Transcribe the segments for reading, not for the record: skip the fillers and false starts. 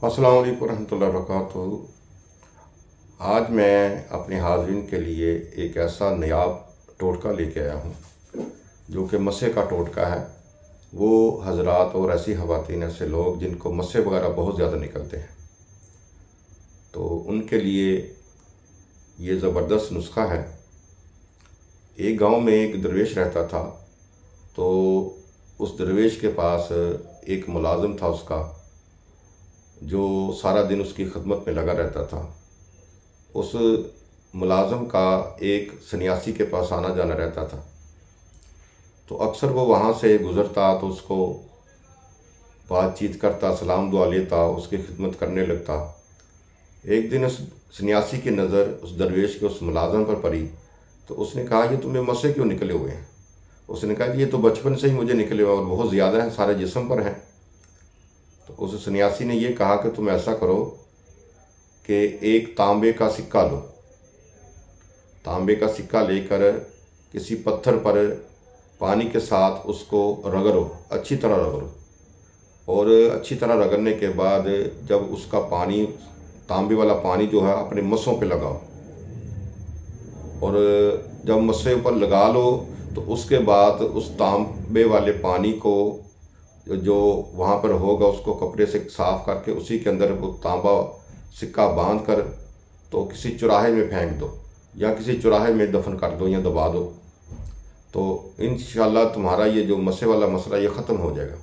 अस्सलाम वालेकुम रहमतुल्लाहि व बरकातुहू। आज मैं अपने हाज़रीन के लिए एक ऐसा नायाब टोटका लेके आया हूँ जो कि मस्से का टोटका है। वो हज़रात और ऐसी ख़वातीन, ऐसे लोग जिनको मस्से वगैरह बहुत ज़्यादा निकलते हैं, तो उनके लिए ये ज़बरदस्त नुस्खा है। एक गांव में एक दरवेश रहता था, तो उस दरवेश के पास एक मुलाजिम था उसका, जो सारा दिन उसकी खिदमत में लगा रहता था। उस मुलाजिम का एक सन्यासी के पास आना जाना रहता था, तो अक्सर वो वहाँ से गुज़रता तो उसको बातचीत करता, सलाम दुआ लेता, उसकी खिदमत करने लगता। एक दिन उस सन्यासी की नज़र उस दरवेश के उस मुलाजिम पर पड़ी, तो उसने कहा, ये तुम्हें मस्से क्यों निकले हुए हैं? उसने कहा, ये तो बचपन से ही मुझे निकले हुए और बहुत ज़्यादा हैं, सारे जिस्म पर हैं। तो उस सन्यासी ने ये कहा कि तुम ऐसा करो कि एक तांबे का सिक्का लो, तांबे का सिक्का लेकर किसी पत्थर पर पानी के साथ उसको रगड़ो, अच्छी तरह रगड़ो, और अच्छी तरह रगड़ने के बाद जब उसका पानी, तांबे वाला पानी जो है, अपने मस्सों पे लगाओ, और जब मस्से पर लगा लो तो उसके बाद उस तांबे वाले पानी को जो वहाँ पर होगा उसको कपड़े से साफ़ करके उसी के अंदर वो तांबा सिक्का बांध कर तो किसी चौराहे में फेंक दो, या किसी चौराहे में दफन कर दो या दबा दो। तो इंशाअल्लाह तुम्हारा ये जो मस्से वाला मसला ये ख़त्म हो जाएगा।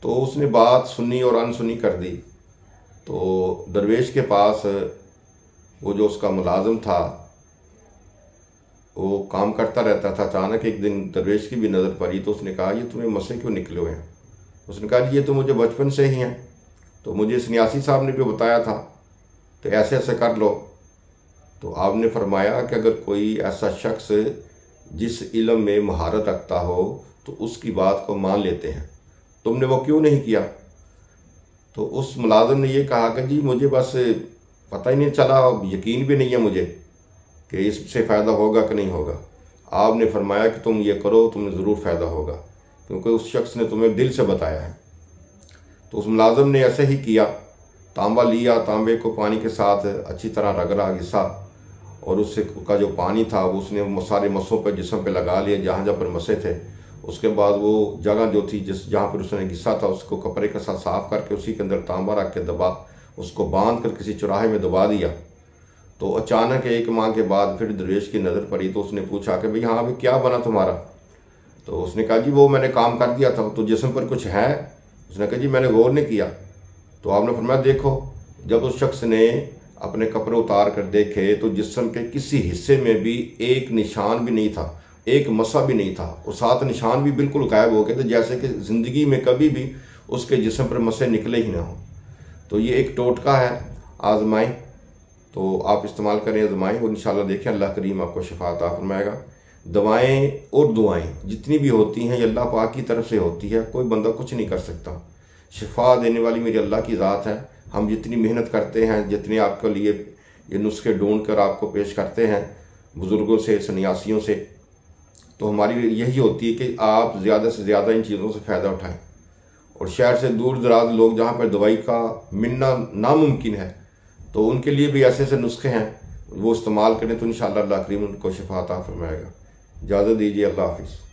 तो उसने बात सुनी और अनसुनी कर दी। तो दरवेश के पास वो जो उसका मुलाजिम था वो काम करता रहता था। अचानक एक दिन दरवेश की भी नज़र पड़ी, तो उसने कहा, ये तुम्हें मस्से क्यों निकले हुए हैं? उसने कहा, ये तो मुझे बचपन से ही हैं, तो मुझे सन्यासी साहब ने भी बताया था, तो ऐसे ऐसे कर लो। तो आपने फरमाया कि अगर कोई ऐसा शख्स जिस इल्म में महारत रखता हो तो उसकी बात को मान लेते हैं, तुमने वो क्यों नहीं किया? तो उस मुलाजिम ने ये कहा कि जी मुझे बस पता ही नहीं चला, यकीन भी नहीं है मुझे कि इससे फ़ायदा होगा कि नहीं होगा। आपने फरमाया कि तुम ये करो, तुम्हें ज़रूर फ़ायदा होगा, क्योंकि उस शख्स ने तुम्हें दिल से बताया है। तो उस मुलाजिम ने ऐसे ही किया। तांबा लिया, तांबे को पानी के साथ अच्छी तरह रगड़ा, घिसा, और उससे का जो पानी था वो उसने सारे मस्सों पर, जिस्म पे लगा लिया जहाँ जहाँ पर मस्से थे। उसके बाद वो जगह जो थी जहाँ पर उसने घिसा था उसको कपड़े के साथ साफ़ करके उसी के अंदर तांबा रख के दबा, उसको बांध कर किसी चौराहे में दबा दिया। तो अचानक एक माह के बाद फिर दरवेश की नज़र पड़ी, तो उसने पूछा कि भाई हाँ अभी क्या बना तुम्हारा? तो उसने कहा, जी वो मैंने काम कर दिया था, तो जिस्म पर कुछ है? उसने कहा, जी मैंने गौर नहीं किया। तो आपने फरमाया, देखो, जब उस शख्स ने अपने कपड़े उतार कर देखे तो जिस्म के किसी हिस्से में भी एक निशान भी नहीं था, एक मस्सा भी नहीं था, और 7 निशान भी बिल्कुल गायब हो गए थे, जैसे कि ज़िंदगी में कभी भी उसके जिस्म पर मस्से निकले ही ना हो। तो ये एक टोटका है, आजमाएं, तो आप इस्तेमाल करें, आजमाएं, और इंशाअल्लाह देखें अल्लाह करीम आपको शिफा अता फरमाएगा। दवाएं और दुआएं जितनी भी होती हैं ये अल्लाह पाक की तरफ से होती है, कोई बंदा कुछ नहीं कर सकता। शिफा देने वाली मेरी अल्लाह की ज़ात है। हम जितनी मेहनत करते हैं, जितने आपके लिए ये नुस्खे ढूंढ कर आपको पेश करते हैं बुज़ुर्गों से, सन्यासियों से, तो हमारी यही होती है कि आप ज़्यादा से ज़्यादा इन चीज़ों से फ़ायदा उठाएँ। और शहर से दूर दराज लोग जहाँ पर दवाई का मिलना नामुमकिन है, तो उनके लिए भी ऐसे ऐसे नुस्खे हैं, वो इस्तेमाल करें तो इंशाअल्लाह अल्लाह करीम उनको शिफा अता फरमाएगा। इजाज़त दीजिए, अल्लाह हाफ़िज़।